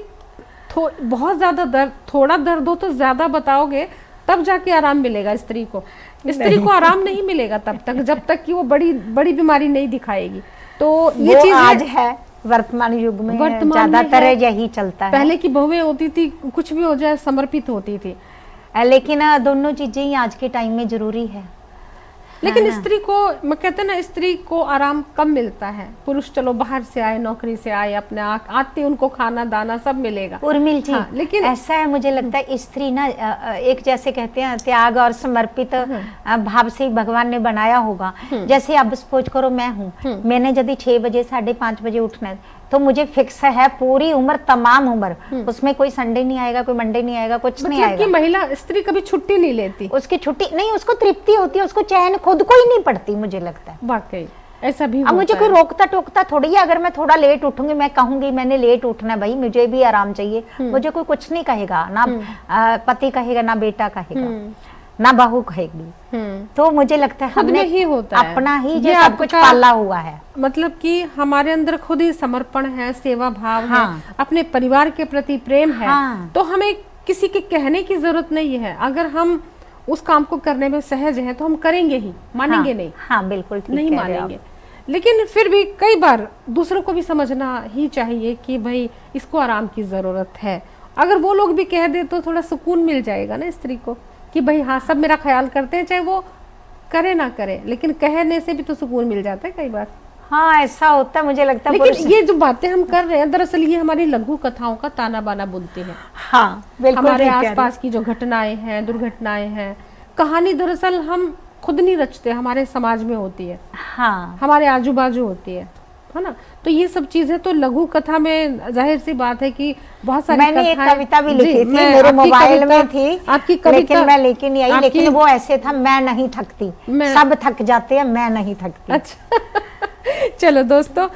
बहुत ज्यादा दर्द, थोड़ा दर्द हो तो ज्यादा बताओगे तब जाके आराम मिलेगा स्त्री को। स्त्री को आराम नहीं मिलेगा तब तक जब तक कि वो बड़ी बीमारी नहीं दिखाएगी। तो ये चीज आज है वर्तमान युग में, ज्यादातर यही चलता है। पहले की बहुएं होती थी कुछ भी हो जाए समर्पित होती थी, लेकिन दोनों चीजें ही आज के टाइम में जरूरी है। लेकिन स्त्री को, मैं कहते ना, स्त्री को आराम कम मिलता है। पुरुष चलो बाहर से आए, नौकरी से आए, अपने आते उनको खाना दाना सब मिलेगा। उर्मिल जी, लेकिन ऐसा है, मुझे लगता है स्त्री ना एक जैसे कहते हैं त्याग और समर्पित भाव से भगवान ने बनाया होगा। जैसे अब सपोज करो मैं हूँ, मैंने यदि 6 बजे 5:30 बजे उठना है, तो मुझे फिक्स है पूरी उम्र, तमाम उम्र, उसमें कोई संडे नहीं आएगा, कोई मंडे नहीं आएगा, कुछ नहीं आएगा। कि महिला स्त्री कभी छुट्टी नहीं लेती, उसकी छुट्टी नहीं, उसको तृप्ति होती है, उसको चैन खुद को ही नहीं पड़ती, मुझे लगता है। वाकई ऐसा भी अब मुझे कोई रोकता टोकता थोड़ी है। अगर मैं थोड़ा लेट उठूंगी, मैं कहूंगी मैंने लेट उठना, भाई मुझे भी आराम चाहिए, मुझे कोई कुछ नहीं कहेगा, ना पति कहेगा, ना बेटा कहेगा, ना बहू कहेगी। तो मुझे लगता है हमने ही होता है अपना ही जो सब कुछ पाला हुआ है। मतलब कि हमारे अंदर खुद ही समर्पण है, सेवा भाव है, अपने परिवार के प्रति प्रेम है, तो हमें किसी के कहने की जरूरत नहीं है। अगर हम उस काम को करने में सहज हैं तो हम करेंगे ही, मानेंगे नहीं। हाँ बिल्कुल ठीक नहीं मानेंगे। लेकिन फिर भी कई बार दूसरों को भी समझना ही चाहिए कि भाई इसको आराम की जरूरत है। अगर वो लोग भी कह दे तो थोड़ा सुकून मिल जाएगा ना स्त्री को, कि भाई हाँ सब मेरा ख्याल करते हैं, चाहे वो करे ना करे, लेकिन कहने से भी तो सुकून मिल जाता है कई बार। हाँ ऐसा होता है, मुझे लगता है। लेकिन ये जो बातें हम कर रहे हैं दरअसल ये हमारी लघु कथाओं का ताना बाना बुनती है। हाँ बिल्कुल, हमारे आसपास की जो घटनाएं हैं, दुर्घटनाएं हैं, कहानी दरअसल हम खुद नहीं रचते, हमारे समाज में होती है, हाँ हमारे आजू बाजू होती है ना। तो ये सब चीजें तो लघु कथा में जाहिर सी बात है कि बहुत सारी मैंने एक कविता भी लिखी थी, मेरे मोबाइल में थी आपकी कविता, लेकिन मैं लेके नहीं आई। लेकिन वो ऐसे था, मैं नहीं थकती, सब थक जाते हैं, मैं नहीं थकती। अच्छा चलो दोस्तों,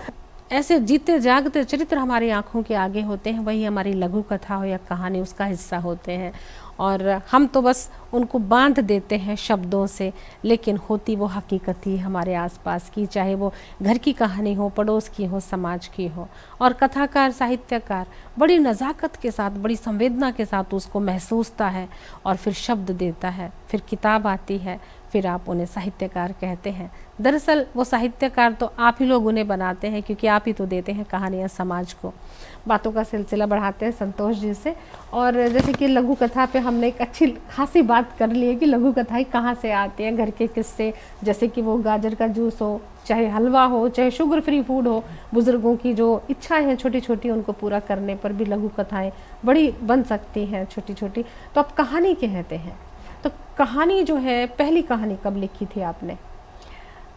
ऐसे जीते जागते चरित्र हमारी आंखों के आगे होते हैं, वही हमारी लघु कथा हो या कहानी उसका हिस्सा होते हैं, और हम तो बस उनको बांध देते हैं शब्दों से, लेकिन होती वो हकीकत ही हमारे आसपास की, चाहे वो घर की कहानी हो, पड़ोस की हो, समाज की हो। और कथाकार, साहित्यकार बड़ी नज़ाकत के साथ, बड़ी संवेदना के साथ उसको महसूसता है और फिर शब्द देता है, फिर किताब आती है, फिर आप उन्हें साहित्यकार कहते हैं। दरअसल वो साहित्यकार तो आप ही लोग उन्हें बनाते हैं, क्योंकि आप ही तो देते हैं कहानियाँ समाज को। बातों का सिलसिला बढ़ाते हैं संतोष जी से। और जैसे कि लघु कथा पे हमने एक अच्छी खासी बात कर ली है कि लघु कथाएं कहाँ से आती हैं, घर के किस्से, जैसे कि वो गाजर का जूस हो, चाहे हलवा हो, चाहे शुगर फ्री फूड हो, बुजुर्गों की जो इच्छाएं हैं छोटी छोटी, उनको पूरा करने पर भी लघु कथाएं बड़ी बन सकती हैं, छोटी छोटी। तो आप कहानी कहते हैं, तो कहानी जो है, पहली कहानी कब लिखी थी आपने?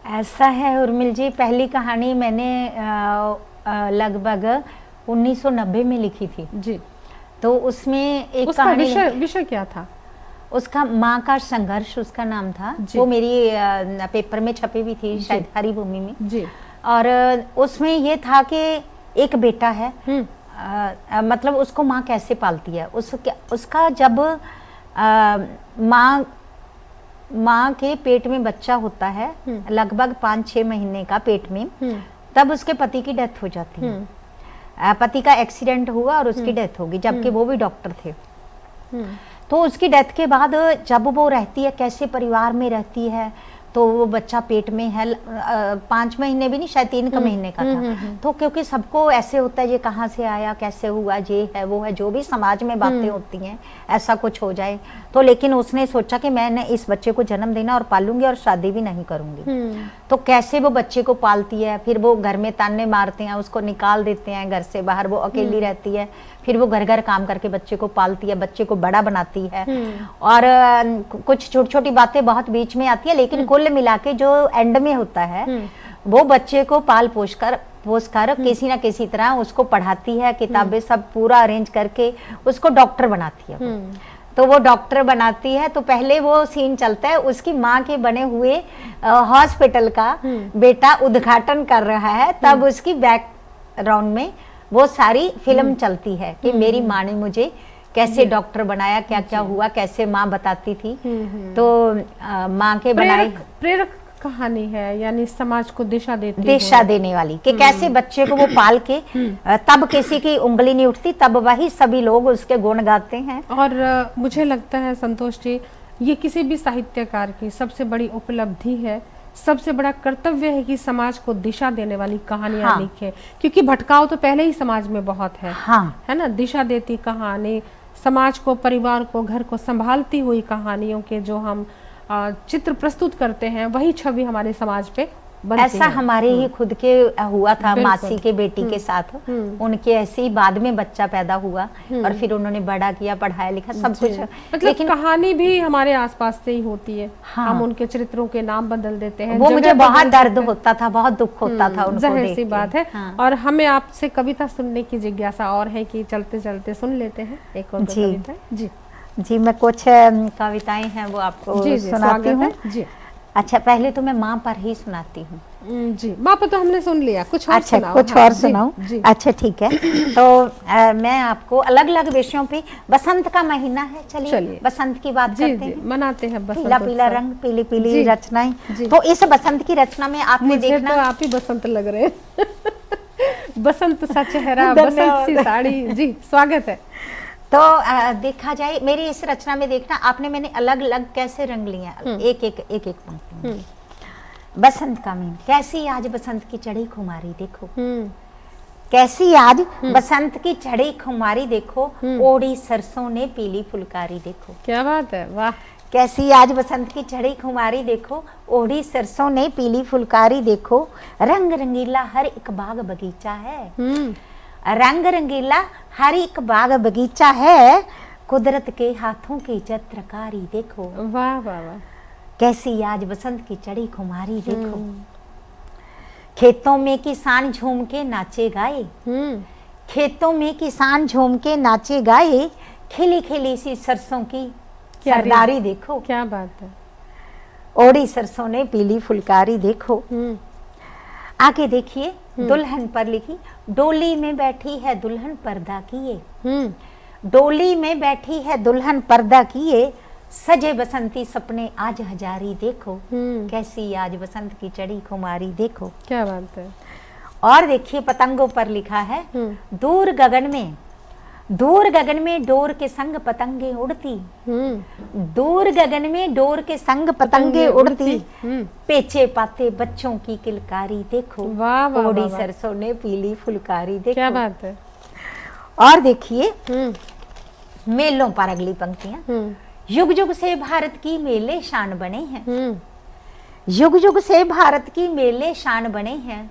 ऐसा है उर्मिल जी, पहली कहानी मैंने लगभग 1990 में लिखी थी जी। तो उसमें एक कहानी, विषय क्या था उसका? माँ का संघर्ष उसका नाम था। वो मेरी पेपर में छपी हुई थी, शायद हरिभूमि में जी। और उसमें ये था कि एक बेटा है, मतलब उसको माँ कैसे पालती है, उसका जब माँ के पेट में बच्चा होता है, लगभग 5-6 महीने का पेट में, तब उसके पति की डेथ हो जाती है। पति का एक्सीडेंट हुआ और उसकी डेथ होगी, जबकि वो भी डॉक्टर थे। तो उसकी डेथ के बाद जब वो रहती है, कैसे परिवार में रहती है, तो वो बच्चा पेट में है, 5 महीने भी नहीं, शायद 3 महीने का था। तो क्योंकि सबको ऐसे होता है ये कहाँ से आया, कैसे हुआ, ये है वो है, जो भी समाज में बातें होती हैं, ऐसा कुछ हो जाए तो। लेकिन उसने सोचा कि मैंने इस बच्चे को जन्म देना और पालूंगी और शादी भी नहीं करूंगी। तो कैसे वो बच्चे को पालती है, फिर वो घर में ताने मारते हैं, उसको निकाल देते हैं घर से बाहर, वो अकेली रहती है, फिर वो घर घर काम करके बच्चे को पालती है, बच्चे को बड़ा बनाती है। और कुछ छोटी छोटी बातें बहुत बीच में आती है, लेकिन कुल मिला के जो एंड में होता है, वो बच्चे को पाल पोष कर किसी ना किसी तरह उसको पढ़ाती है, किताबें सब पूरा अरेंज करके उसको डॉक्टर बनाती है। तो वो डॉक्टर बनाती है, तो पहले वो सीन चलता है, उसकी माँ के बने हुए हॉस्पिटल का बेटा उद्घाटन कर रहा है, तब उसकी बैकग्राउंड में वो सारी फिल्म चलती है कि मेरी माँ ने मुझे कैसे डॉक्टर बनाया, क्या क्या हुआ, कैसे माँ बताती थी। तो माँ के बनाए प्रेरक कहानी है, यानी समाज को दिशा देने वाली, कि कैसे बच्चे को वो पाल के, तब किसी की उंगली नहीं उठती, तब वही सभी लोग उसके गुण गाते हैं। और मुझे लगता है संतोष जी, ये किसी भी साहित्यकार की सबसे बड़ी उपलब्धि है, सबसे बड़ा कर्तव्य है कि समाज को दिशा देने वाली कहानियां लिखे, क्योंकि भटकाव तो पहले ही समाज में बहुत है, है ना। दिशा देती कहानी, समाज को, परिवार को, घर को संभालती हुई कहानियों के जो हम चित्र प्रस्तुत करते हैं, वही छवि हमारे समाज पे ऐसा हमारे ही खुद के हुआ था, मासी के बेटी के साथ। उनके ऐसे ही बाद में बच्चा पैदा हुआ और फिर उन्होंने बड़ा किया, पढ़ाया लिखा सब कुछ। मतलब लेकिन कहानी भी हमारे आसपास से ही होती है। हाँ। हम उनके चरित्रों के नाम बदल देते हैं। वो मुझे बहुत दर्द होता था, बहुत दुख होता था उनको देख के। बात है। हाँ। और हमें आपसे कविता सुनने की जिज्ञासा और है कि चलते चलते सुन लेते हैं एक और कविता। जी जी, मैं कुछ कविताएं हैं वो आपको सुनाती हूँ। जी अच्छा, पहले तो मैं माँ पर ही सुनाती हूँ। जी, माँ पर तो हमने सुन लिया, कुछ और अच्छा सुनाओ। कुछ और सुनाओ। अच्छा ठीक है। तो मैं आपको अलग अलग विषयों पे, बसंत का महीना है, चलिए बसंत की बात करते हैं। मनाते हैं बसंत। पीला पीला रंग, पीली पीली रचनाएं। तो इस बसंत की रचना में आपने देखना, तो आप ही बसंत लग रहे हैं। बसंत सा चेहरा, बसंत सी साड़ी। जी स्वागत है। तो देखा जाए मेरी इस रचना में, देखना आपने मैंने अलग अलग कैसे रंग लिए, एक एक पंक्ति। बसंत का महीना, कैसी आज बसंत की चढ़ी खुमारी देखो, कैसी आज बसंत की चढ़ी खुमारी देखो, ओढ़ी सरसों ने पीली फुलकारी देखो। क्या बात है, वाह। कैसी आज बसंत की चढ़ी खुमारी देखो, ओढ़ी सरसों ने पीली फुलकारी देखो, रंग रंगीला हर एक बाग बगीचा है, रंग रंगीला हर एक बाग बगीचा है, कुदरत के हाथों की चित्रकारी देखो। वाह वाह वाह। कैसी आज बसंत की चढ़ी खुमारी देखो, खेतों में किसान झूम के नाचे गाए, खेतों में किसान झूम के नाचे गाए, खिली खिली सी सरसों की सरदारी देखो। क्या बात है। ओढ़ी सरसों ने पीली फुलकारी देखो। आगे देखिए, दुल्हन पर लिखी, डोली में बैठी है दुल्हन पर्दा किए, डोली में बैठी है दुल्हन पर्दा किए, सजे बसंती सपने आज हजारी देखो, कैसी आज बसंत की चढ़ी खुमारी देखो। क्या बात है। और देखिए, पतंगों पर लिखा है, दूर गगन में, दूर गगन में डोर के संग पतंगे उड़ती, दूर गगन में डोर के संग पतंगे उड़ती, पेचे पाते बच्चों की किलकारी देखो, ओढ़ी सरसों ने पीली फुलकारी देखो। क्या बात है। और देखिए मेलों पर अगली पंक्तियां, युग युग से भारत की मेले शान बने हैं, युग युग से भारत की मेले शान बने हैं,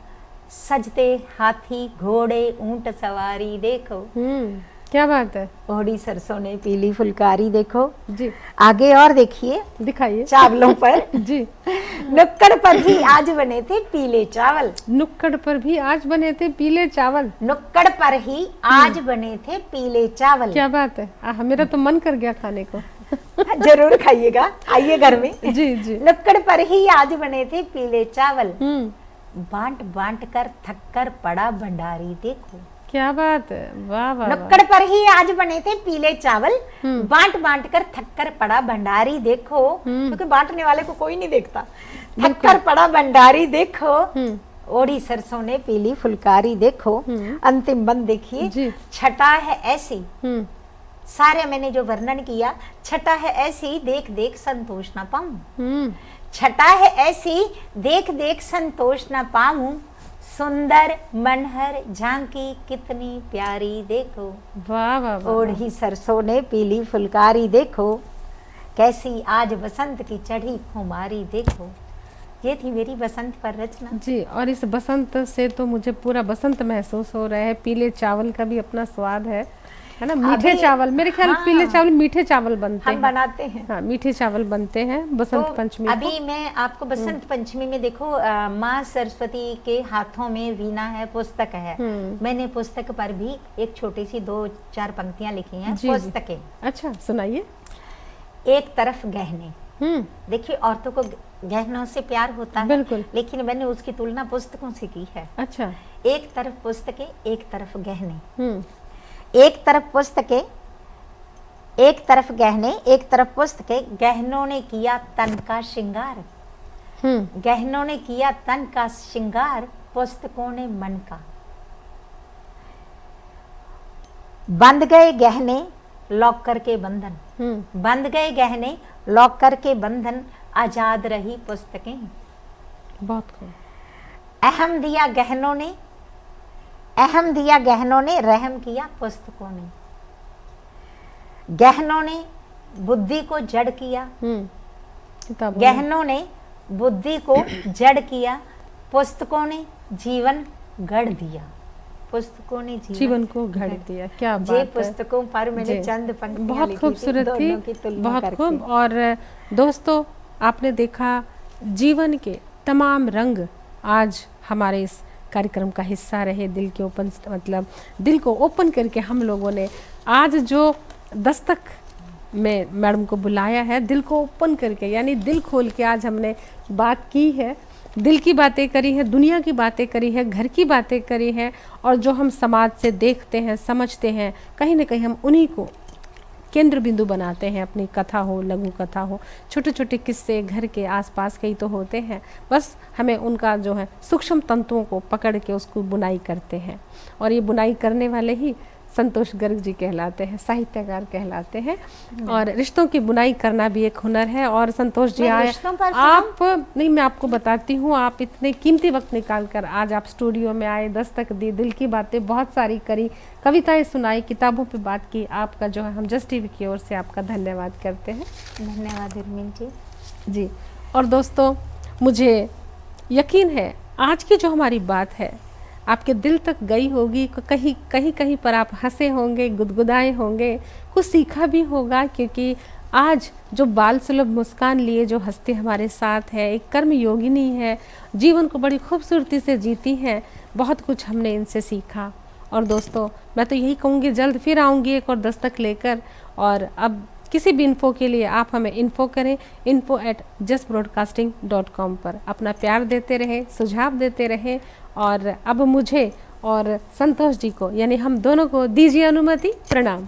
सजते हाथी घोड़े ऊंट सवारी देखो। क्या बात है। ओढ़ी सरसों ने पीली फुलकारी देखो। जी आगे और देखिए, दिखाइए। चावलों पर जी, नुक्कड़ पर भी आज बने थे पीले चावल, नुक्कड़ पर भी आज बने थे पीले चावल, नुक्कड़ पर ही आज बने थे पीले चावल। क्या बात है। मेरा तो मन कर गया खाने को। जरूर खाइएगा, आइए घर में। जी जी। नुक्कड़ पर ही आज बने थे पीले चावल, बांट बांट कर थक कर पड़ा भंडारी देखो। क्या बात है, वाह वाह। नुक्कड़ पर ही आज बने थे पीले चावल, बांट बांट कर थक कर पड़ा भंडारी देखो, क्योंकि बांटने वाले को कोई नहीं देखता। थक कर पड़ा भंडारी देखो, ओढ़ी सरसों ने पीली फुलकारी देखो। अंतिम बंद देखिए, छटा है ऐसी, सारे मैंने जो वर्णन किया, छटा है ऐसी देख देख संतोष न पाऊं, छटा है ऐसी देख देख संतोष न पाऊं, सुंदर मनहर झांकी कितनी प्यारी देखो। वाह वाह वाह। ओढ़ी सरसों ने पीली फुलकारी देखो, कैसी आज बसंत की चढ़ी खुमारी देखो। ये थी मेरी बसंत पर रचना। जी, और इस बसंत से तो मुझे पूरा बसंत महसूस हो रहा है। पीले चावल का भी अपना स्वाद है ना, मीठे चावल, मेरे ख्याल पीले चावल मीठे चावल बनते हैं, हम बनाते हैं। हाँ, मीठे चावल बनते हैं बसंत पंचमी। अभी मैं आपको बसंत पंचमी में देखो, माँ सरस्वती के हाथों में वीणा है, पुस्तक है। मैंने पुस्तक पर भी एक छोटी सी 2-4 पंक्तियां लिखी हैं। पुस्तकें। अच्छा, सुनाइए। एक तरफ गहने, देखिए औरतों को गहनों से प्यार होता है, बिल्कुल, लेकिन मैंने उसकी तुलना पुस्तकों से की है। अच्छा, एक तरफ पुस्तकें, एक तरफ गहने, एक तरफ पुस्तकें, एक तरफ गहने, एक तरफ पुस्तकें, गहनों ने किया तन का श्रृंगार, गहनों ने किया तन का श्रृंगार, पुस्तकों ने मन का। बंध गए गहने लॉकर के बंधन, बंध गए गहने लॉकर के बंधन, आजाद रही पुस्तकें। बहुत खूब। अहम दिया गहनों ने, अहम दिया गहनों ने, रहम किया पुस्तकों ने। गहनों ने बुद्धि को जड़ किया, गहनों ने बुद्धि को जड़ किया, पुस्तकों ने जीवन गढ़ दिया, पुस्तकों ने जीवन को गढ़ दिया। क्या बात है। पुस्तकों पर मैंने चंद पंक्तियां बहुत खूबसूरत थी, बहुत खूब। और दोस्तों आपने देखा जीवन के तमाम रंग आज हमारे इस कार्यक्रम का हिस्सा रहे। दिल के ओपन, मतलब दिल को ओपन करके हम लोगों ने आज जो दस्तक में मैडम को बुलाया है, दिल को ओपन करके, यानी दिल खोल के आज हमने बात की है, दिल की बातें करी है, दुनिया की बातें करी है, घर की बातें करी है, और जो हम समाज से देखते हैं, समझते हैं, कहीं ना कहीं हम उन्हीं को केंद्र बिंदु बनाते हैं। अपनी कथा हो, लघु कथा हो, छोटे छोटे किस्से घर के आसपास के ही तो होते हैं, बस हमें उनका जो है सूक्ष्म तंतुओं को पकड़ के उसको बुनाई करते हैं। और ये बुनाई करने वाले ही संतोष गर्ग जी कहलाते हैं, साहित्यकार कहलाते हैं। और रिश्तों की बुनाई करना भी एक हुनर है। और संतोष जी आए, आप नहीं, मैं आपको बताती हूँ, आप इतने कीमती वक्त निकाल कर आज आप स्टूडियो में आए, दस्तक दी, दिल की बातें बहुत सारी करी, कविताएं सुनाई, किताबों पे बात की। आपका जो है हम जस्ट टीवी की ओर से आपका धन्यवाद करते हैं। धन्यवाद उर्मिल जी। और दोस्तों मुझे यकीन है आज की जो हमारी बात है आपके दिल तक गई होगी। कहीं कहीं कहीं पर आप हंसे होंगे, गुदगुदाए होंगे, कुछ सीखा भी होगा, क्योंकि आज जो बाल सुलभ मुस्कान लिए जो हस्ती हमारे साथ है, एक कर्म योगिनी है, जीवन को बड़ी खूबसूरती से जीती हैं। बहुत कुछ हमने इनसे सीखा। और दोस्तों मैं तो यही कहूँगी, जल्द फिर आऊँगी एक और दस्तक लेकर। और अब किसी भी इन्फो के लिए आप हमें इन्फो करें, info@justbroadcasting.com पर अपना प्यार देते रहें, सुझाव देते रहें। और अब मुझे और संतोष जी को, यानी हम दोनों को दीजिए अनुमति। प्रणाम।